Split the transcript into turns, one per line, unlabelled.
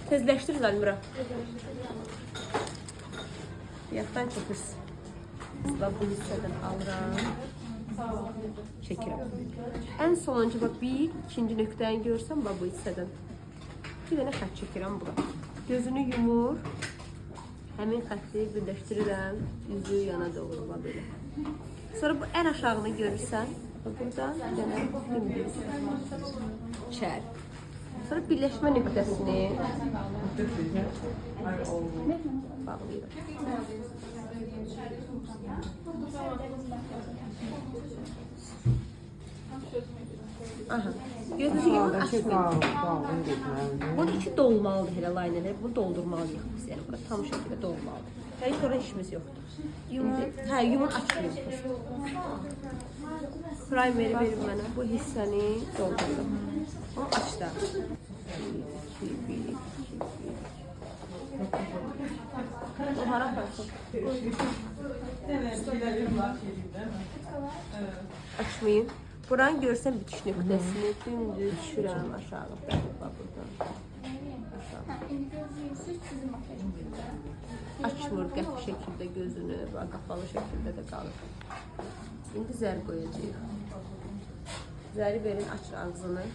Tezləşdir Zalmira. Yatdan çəkir. Sıla bu hissədən alıram. Çəkirəm. Ən sonuncu bax bir, ikinci nöqtəni görsəm bax bu hissədən. Bir dənə xətt çəkirəm bura. Gözünü yumur. Həmin xətti birləşdirirəm. Üzü yana doğru bax belə. Sonra bu ən aşağını görürsən. Buradan bir dənə dümdüz çər. Sonra birləşmə nöqtəsini bağlayırım. Aha. Gözünüzü yumur, açmayın. Bunun içi dolmalıdır elə layneler. Bunu doldurmalıyıq biz. Yəni bura tam şəkildə dolmalıdır. Yəni sonra işimiz yoxdur. Hə, yumur açmıyorsunuz. Primeri verin mənə. Bu hissəni doldururum. Onu açdım. 1, 2, 1, 2, 1. O hara aparsın? Açmayın. Buranı görsən bitiş nöqtəsini dümdüz düşürəm aşağı. Buradan. Açmır qəti şəkildə gözünü, qapalı şəkildə də qalır. İndi zər qoyacağıq. Zəri verin, açır ağzını.